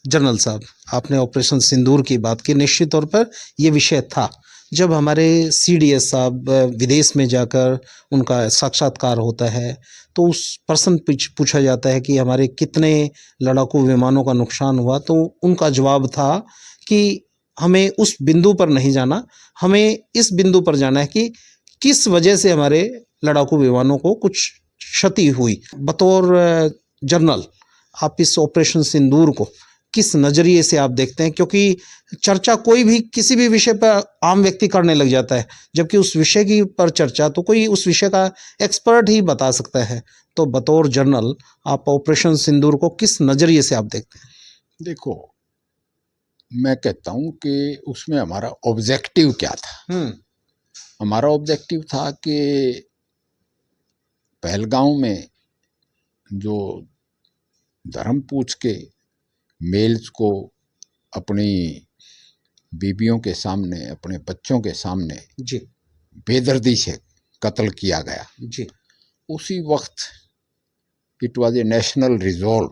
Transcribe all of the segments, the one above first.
General साहब, आपने operation सिंदूर की बात की। निश्चित तौर पर ये विषय था। जब हमारे सीडीएस साहब विदेश में जाकर उनका साक्षात्कार होता है, तो उस पर्सन पूछा जाता है कि हमारे कितने लड़ाकू विमानों का नुकसान हुआ, तो उनका जवाब था कि हमें उस बिंदु पर नहीं जाना, हमें इस बिंदु पर जाना है कि किस वजह से हमारे लड़ाकू विमानों को कुछ क्षति हुई। बतौर जनरल, आप इस ऑपरेशन सिंदूर को किस नज़रिए से आप देखते हैं? क्योंकि चर्चा कोई भी किसी भी विषय पर आम व्यक्ति करने लग जाता है, जबकि उस विषय की पर चर्चा तो कोई उस विषय का एक्सपर्ट ही बता सकता है। तो बतौर जनरल आप ऑपरेशन सिंदूर को किस नज़रिए से आप देखते हैं? देखो, मैं कहता हूँ कि उसमें हमारा ऑब्जेक्टिव क्या था। हमारा ऑब्जेक्टिव था कि पहलगांव में जो धर्म पूछ के मेल्स को अपनी बीबियों के सामने, अपने बच्चों के सामने जी बेदर्दी से कत्ल किया गया, जी उसी वक्त it was a national resolve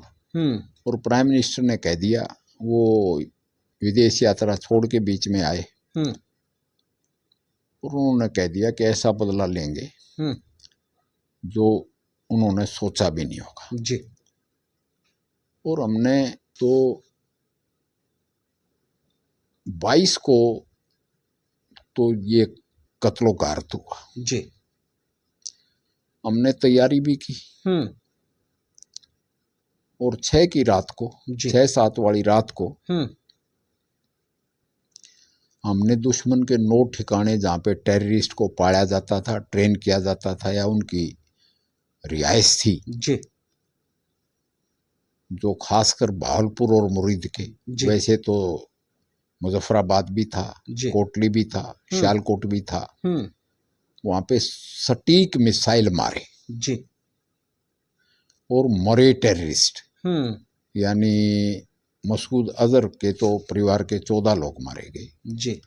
और प्राइम मिनिस्टर ने कह दिया, वो विदेश यात्रा छोड़ के बीच में आए और उन्होंने कह दिया कि ऐसा बदला लेंगे जो उन्होंने सोचा भी नहीं होगा। जी और हमने तो 22 को तो ये कत्लो गारत हुआ, जी हमने तैयारी भी की और 6 की रात को, 6-7 वाली रात को हमने दुश्मन के 9 ठिकाने जहाँ पे टेररिस्ट को पाया जाता था, ट्रेन किया जाता था या उनकी रिहाइश थी जी जो खासकर भावलपुर और मुरीद के, वैसे तो मुजफ्फराबाद भी था, कोटली भी था, सियालकोट भी था, वहाँ पे सटीक मिसाइल मारे जी और मरे टेररिस्ट, यानी मसूद अजहर के तो परिवार के 14 लोग मारे गए जी।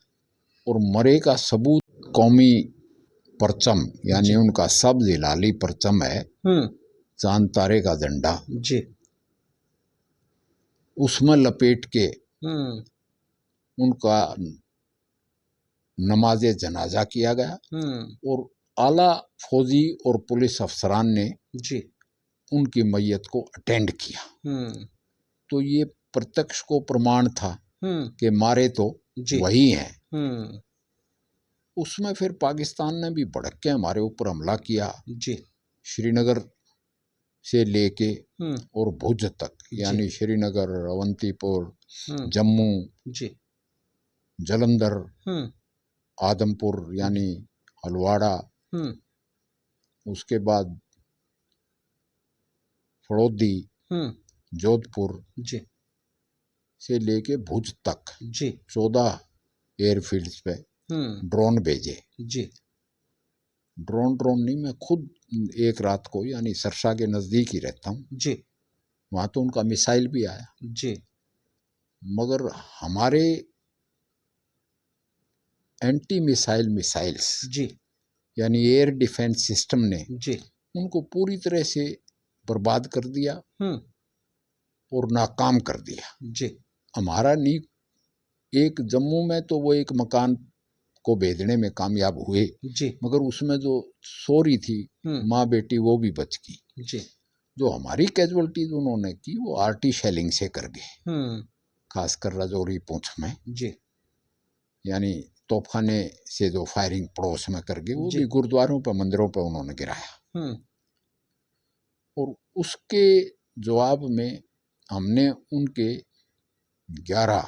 और मरे का सबूत कौमी परचम, यानी उनका सब जिलाली परचम है, चांद तारे का झंडा जी, उसमें लपेट के उनका नमाजे जनाजा किया गया और आला फौजी और पुलिस अफसरान ने जी उनकी मैयत को अटेंड किया। तो ये प्रत्यक्ष को प्रमाण था कि मारे तो वही हैं। उसमें फिर पाकिस्तान ने भी भड़क के हमारे ऊपर हमला किया जी। श्रीनगर से लेके और भुज तक, यानी श्रीनगर, अवंतीपुर, जम्मू जी, जलंधर, आदमपुर यानी हलवाड़ा, उसके बाद फड़ौदी, जोधपुर जी से लेके भुज तक जी 14 एयरफील्ड्स पे ड्रोन भेजे जी। ड्रोन नहीं, मैं खुद एक रात को यानी सरसा के नज़दीक ही रहता हूँ जी, वहाँ तो उनका मिसाइल भी आया जी। मगर हमारे एंटी मिसाइल मिसाइल्स जी, यानी एयर डिफेंस सिस्टम ने जी उनको पूरी तरह से बर्बाद कर दिया और नाकाम कर दिया जी। हमारा नहीं, एक जम्मू में तो वो एक मकान को भेजने में कामयाब हुए जी, मगर उसमें जो सोरी थी माँ बेटी वो भी बच गई जी। जो हमारी कैजुअलिटीज उन्होंने की वो आर्टी शेलिंग से कर गए, खासकर राजौरी पूंछ में जी, यानी तोपखाने से जो फायरिंग पड़ोस में कर गए, वो भी गुरुद्वारों पर, मंदिरों पर उन्होंने गिराया। और उसके जवाब में हमने उनके 11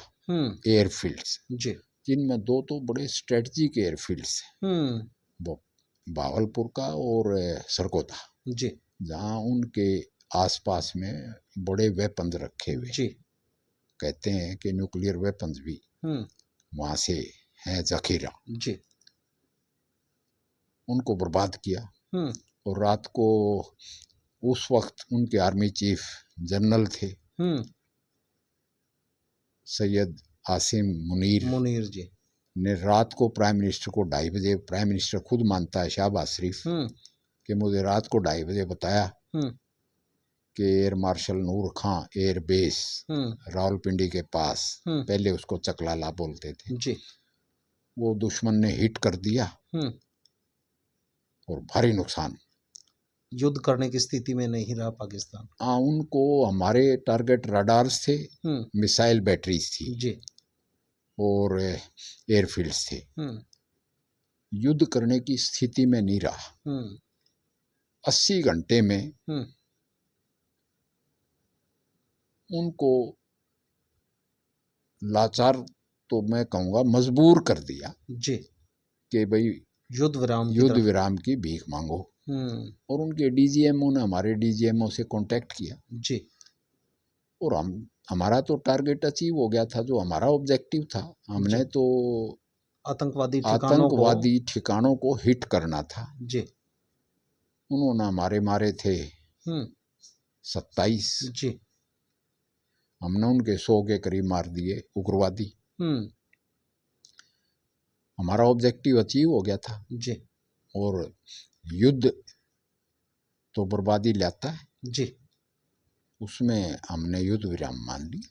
एयरफील्ड्स जी, जिनमें 2 तो बड़े स्ट्रेटजिक एयरफील्ड्स हैं, भावलपुर का और सरगोदा जी, जहाँ उनके आसपास में बड़े वेपन्स रखे हुए जी, कहते हैं कि न्यूक्लियर वेपन्स भी वहाँ से हैं जखीरा जी। उनको बर्बाद किया और रात को उस वक्त उनके आर्मी चीफ जनरल थे सैयद आसिम मुनीर जी ने रात को प्राइम मिनिस्टर को 2:30 बजे, प्राइम मिनिस्टर खुद मानता है शहबाज शरीफ कि मुझे रात को 2:30 बजे बताया कि एयर मार्शल नूर खां एयर बेस रावलपिंडी के पास, पहले उसको चकलाला बोलते थे जी, वो दुश्मन ने हिट कर दिया और भारी नुकसान। युद्ध करने की स्थिति में नहीं रहा पाकिस्तान। उनको हमारे टारगेट रडार्स थे, मिसाइल बैटरीज थी जी, और एयरफील्ड्स थे, युद्ध करने की स्थिति में नहीं रहा। 80 घंटे में उनको लाचार तो मैं कहूँगा मजबूर कर दिया जी, कि भाई युद्ध विराम की भीख मांगो। और उनके डीजीएमओ ने हमारे डीजीएमओ से कांटेक्ट किया जी, और हमारा तो टारगेट अचीव हो गया था, जो हमारा ऑब्जेक्टिव था। हमने तो आतंकवादी ठिकानों को हिट करना था जी। उन्होंने हमारे मारे थे 27 जी, हमने उनके 100 के करीब मार दिए उग्रवादी। हमारा ऑब्जेक्टिव अचीव हो गया था जी। और युद्ध तो बर्बादी लाता है जी, उसमें हमने युद्ध विराम मान ली।